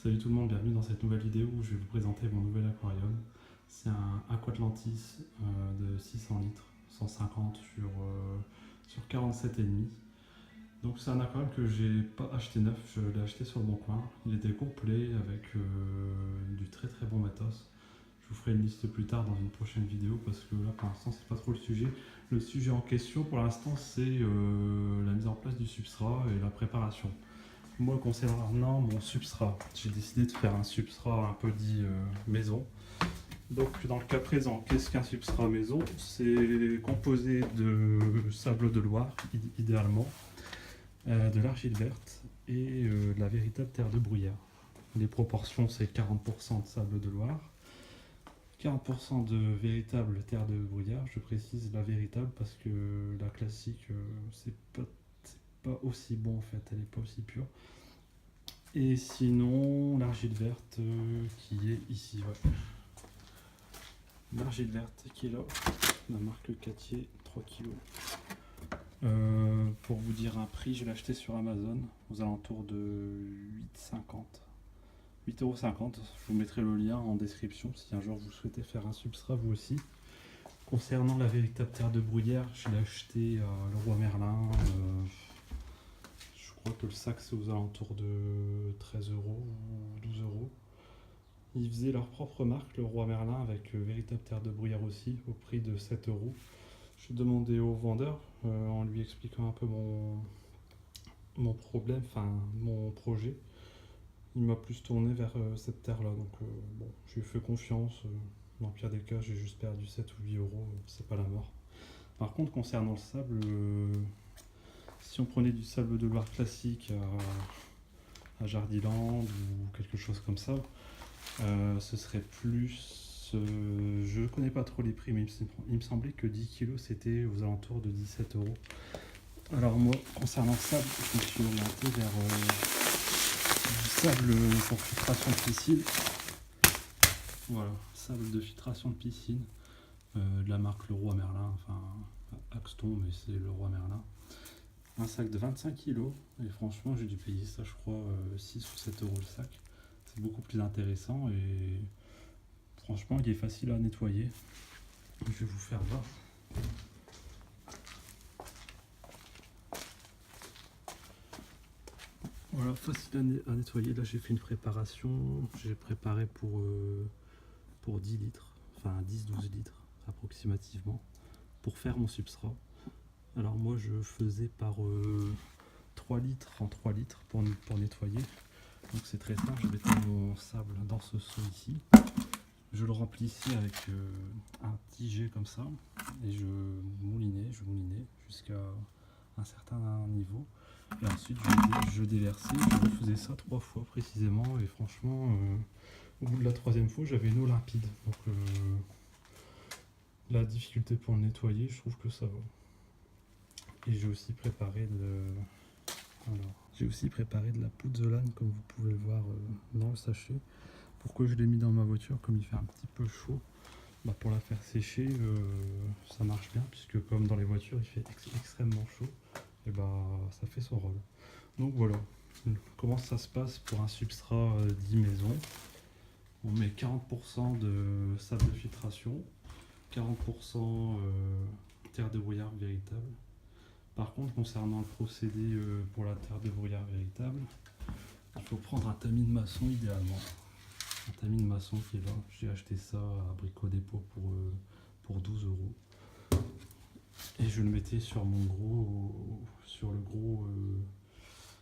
Salut tout le monde, bienvenue dans cette nouvelle vidéo où je vais vous présenter mon nouvel aquarium. C'est un Aquatlantis de 600 litres, 150 sur 47,5. Donc c'est un aquarium que j'ai pas acheté neuf, je l'ai acheté sur le bon coin. Il était complet avec du très très bon matos. Je vous ferai une liste plus tard dans une prochaine vidéo parce que là pour l'instant c'est pas trop le sujet. Le sujet en question pour l'instant c'est la mise en place du substrat et la préparation. Moi, concernant mon substrat, j'ai décidé de faire un substrat un peu dit maison. Donc, dans le cas présent, qu'est-ce qu'un substrat maison? C'est composé de sable de Loire, idéalement, de l'argile verte et de la véritable terre de bruyère. Les proportions, c'est 40% de sable de Loire, 40% de véritable terre de bruyère. Je précise la véritable parce que la classique, c'est pas aussi bon en fait, elle n'est pas aussi pure. Et sinon, l'argile verte qui est ici. Ouais. L'argile verte qui est là, la marque Catier, 3 kg. Pour vous dire un prix, je l'ai acheté sur Amazon aux alentours de 8,50 €. Je vous mettrai le lien en description si un jour vous souhaitez faire un substrat vous aussi. Concernant la véritable terre de bruyère, je l'ai acheté à Leroy Merlin. Je crois que le sac c'est aux alentours de 13 € ou 12 €. Ils faisaient leur propre marque, le Roi Merlin, avec véritable terre de bruyère aussi, au prix de 7 €. Je demandais au vendeur, en lui expliquant un peu mon problème, enfin mon projet. Il m'a plus tourné vers cette terre-là, donc bon, je lui ai fait confiance. Dans le pire des cas, j'ai juste perdu 7 ou 8 €, c'est pas la mort. Par contre, concernant le sable, si on prenait du sable de Loire classique à Jardiland ou quelque chose comme ça, ce serait plus. Je ne connais pas trop les prix, mais il me semblait que 10 kg c'était aux alentours de 17 €. Alors, moi, concernant le sable, je me suis orienté vers du sable pour filtration de piscine. Voilà, sable de filtration de piscine de la marque Leroy Merlin, enfin Axton, mais c'est Leroy Merlin. Un sac de 25 kg, et franchement, j'ai dû payer ça, je crois, 6 ou 7 € le sac. C'est beaucoup plus intéressant et franchement il est facile à nettoyer. Je vais vous faire voir. Voilà, facile à nettoyer. Là j'ai fait une préparation. J'ai préparé pour 10 litres, enfin 10-12 litres approximativement, pour faire mon substrat. Alors moi je faisais par 3 litres en 3 litres pour nettoyer. Donc c'est très simple, je mettais mon sable dans ce seau ici. Je le remplissais avec un petit jet comme ça et je moulinais jusqu'à un certain niveau. Et ensuite je déversais, je refaisais ça 3 fois précisément et franchement au bout de la 3e fois j'avais une eau limpide. Donc la difficulté pour le nettoyer, je trouve que ça va. Et j'ai aussi préparé de la pouzzolane comme vous pouvez le voir dans le sachet. Pourquoi je l'ai mis dans ma voiture? Comme il fait un petit peu chaud, bah pour la faire sécher, ça marche bien, puisque comme dans les voitures il fait extrêmement chaud, et bah ça fait son rôle. Donc voilà, comment ça se passe pour un substrat dit maison. On met 40% de sable de filtration, 40% terre de brouillard véritable. Par contre, concernant le procédé pour la terre de brouillard véritable, il faut prendre un tamis de maçon idéalement. Un tamis de maçon qui est là. J'ai acheté ça à Brico Dépôt pour 12 €. Et je le mettais sur le gros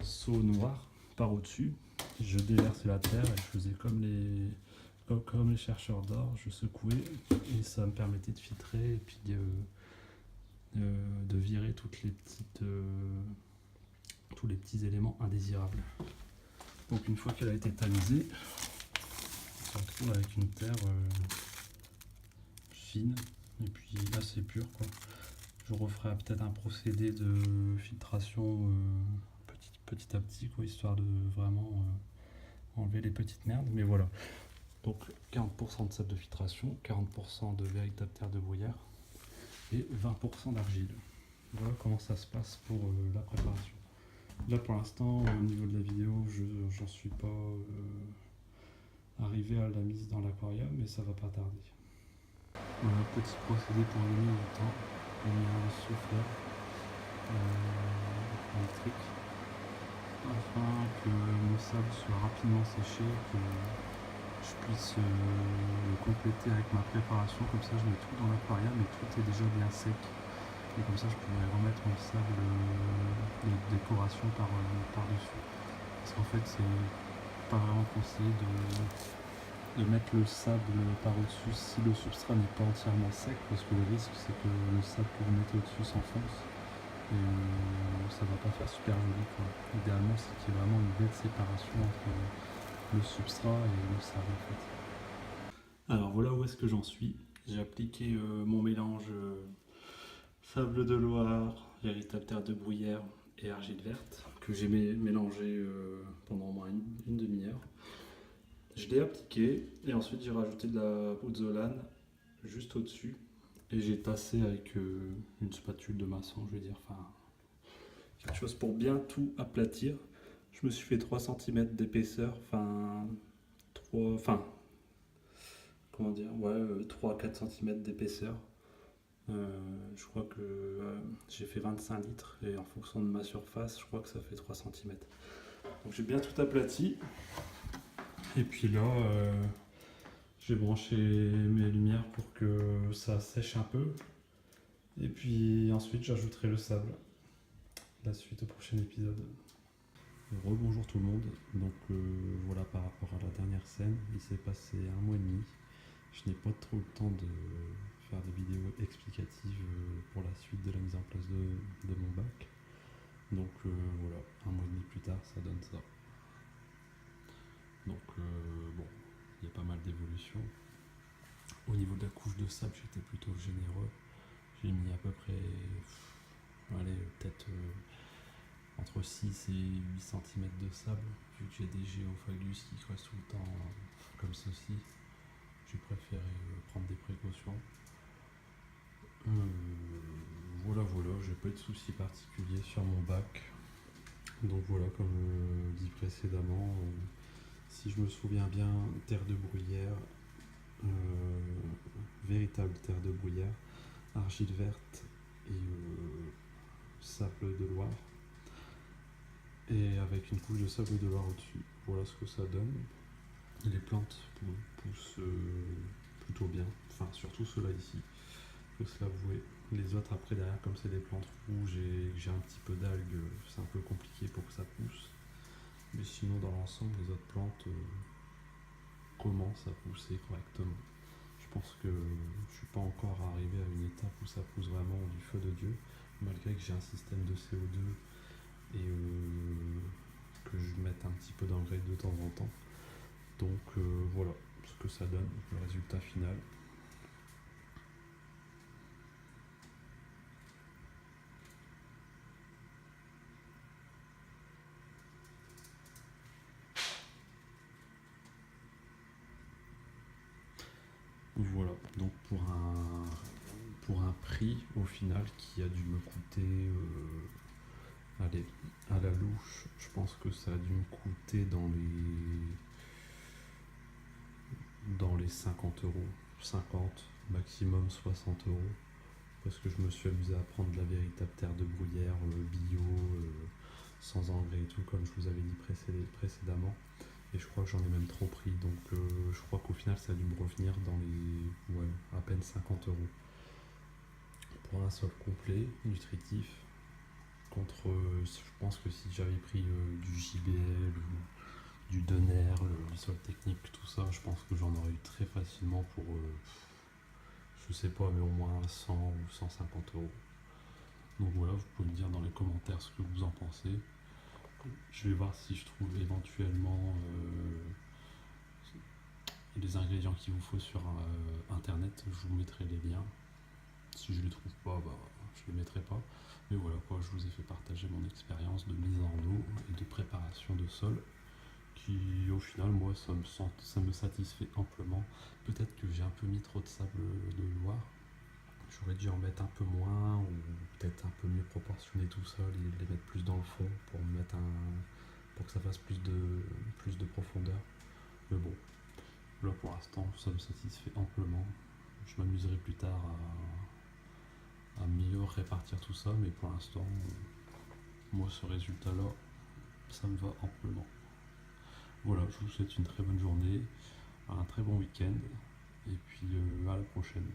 seau noir par au-dessus. Je déversais la terre et je faisais comme les chercheurs d'or. Je secouais et ça me permettait de filtrer et puis de virer tous les petits éléments indésirables. Donc une fois qu'elle a été tamisée, on se retrouve avec une terre fine et puis là c'est pur quoi. Je referai peut-être un procédé de filtration petit à petit quoi, histoire de vraiment enlever les petites merdes, mais voilà. Donc 40% de sable de filtration, 40% de véritable terre de bruyère et 20% d'argile. Voilà comment ça se passe pour la préparation. Là pour l'instant au niveau de la vidéo j'en suis pas arriver à la mise dans l'aquarium, mais ça va pas tarder. Voilà, petit procédé pour gagner du temps. On met un souffleur électrique afin que le sable soit rapidement séché et que je puisse le compléter avec ma préparation. Comme ça, je mets tout dans l'aquarium et tout est déjà bien sec. Et comme ça, je pourrais remettre mon sable de décoration par-dessus. Parce qu'en fait, c'est pas vraiment conseillé de mettre le sable par-dessus si le substrat n'est pas entièrement sec, parce que le risque c'est que le sable que vous mettez au-dessus s'enfonce et ça va pas faire super joli quoi. Idéalement c'est qu'il y ait vraiment une belle séparation entre le substrat et le sable en fait. Alors voilà où est-ce que j'en suis. J'ai appliqué mon mélange sable de Loire, véritable terre de bruyère et argile verte que j'ai mélangé pendant au moins une demi-heure. Je l'ai appliqué et ensuite j'ai rajouté de la pouzzolane juste au-dessus et j'ai tassé avec une spatule de maçon, je veux dire, enfin quelque chose pour bien tout aplatir. Je me suis fait 3 cm d'épaisseur, comment dire, ouais, 3 à 4 cm d'épaisseur. Je crois que j'ai fait 25 litres et en fonction de ma surface, je crois que ça fait 3 cm. Donc j'ai bien tout aplati. Et puis là, j'ai branché mes lumières pour que ça sèche un peu. Et puis ensuite, j'ajouterai le sable. La suite au prochain épisode. Rebonjour tout le monde. Donc voilà, par rapport à la dernière scène, il s'est passé un mois et demi. Je n'ai pas trop le temps de faire des vidéos explicatives pour la suite de la mise en place de mon bac. Donc voilà, un mois et demi plus tard, ça donne ça. Donc bon, il y a pas mal d'évolutions. Au niveau de la couche de sable, j'étais plutôt généreux. J'ai mis à peu près, peut-être entre 6 et 8 cm de sable. Vu que j'ai des géophagus qui creusent tout le temps comme ceci, j'ai préféré prendre des précautions. Voilà, j'ai pas eu de soucis particuliers sur mon bac. Donc voilà, comme dit précédemment, si je me souviens bien, terre de bruyère, véritable terre de bruyère, argile verte et sable de Loire. Et avec une couche de sable de Loire au-dessus. Voilà ce que ça donne. Les plantes poussent plutôt bien, enfin surtout ceux-là ici, faut se l'avouer. Les autres après derrière, comme c'est des plantes rouges et que j'ai un petit peu d'algues, c'est un peu compliqué pour que ça pousse. Mais sinon dans l'ensemble, les autres plantes commencent à pousser correctement. Je pense que je suis pas encore arrivé à une étape où ça pousse vraiment du feu de Dieu, malgré que j'ai un système de CO2 et que je mette un petit peu d'engrais de temps en temps. Donc voilà ce que ça donne, le résultat final. Voilà, donc pour un prix au final qui a dû me coûter, allez, à la louche, je pense que ça a dû me coûter dans les 50 euros, 50, maximum 60 euros, parce que je me suis amusé à prendre de la véritable terre de bruyère, bio, sans engrais et tout, comme je vous avais dit précédemment. Et je crois que j'en ai même trop pris, donc je crois qu'au final ça a dû me revenir dans les à peine 50 euros pour un sol complet, nutritif, contre je pense que si j'avais pris du JBL ou du Denner, le sol technique, tout ça, je pense que j'en aurais eu très facilement pour, je sais pas, mais au moins 100 ou 150 euros. Donc voilà, vous pouvez me dire dans les commentaires ce que vous en pensez. Je vais voir si je trouve éventuellement les ingrédients qu'il vous faut sur internet, je vous mettrai les liens. Si je les trouve pas, je les mettrai pas. Mais voilà quoi, je vous ai fait partager mon expérience de mise en eau et de préparation de sol qui au final moi ça me satisfait amplement. Peut-être que j'ai un peu mis trop de sable de Loire. J'aurais dû en mettre un peu moins ou peut-être un peu mieux proportionner tout ça, les mettre plus dans le fond pour que ça fasse plus de profondeur. Mais bon, l'instant, ça me satisfait amplement. Je m'amuserai plus tard à mieux répartir tout ça, mais pour l'instant, moi, ce résultat-là, ça me va amplement. Voilà, je vous souhaite une très bonne journée, un très bon week-end, et puis à la prochaine.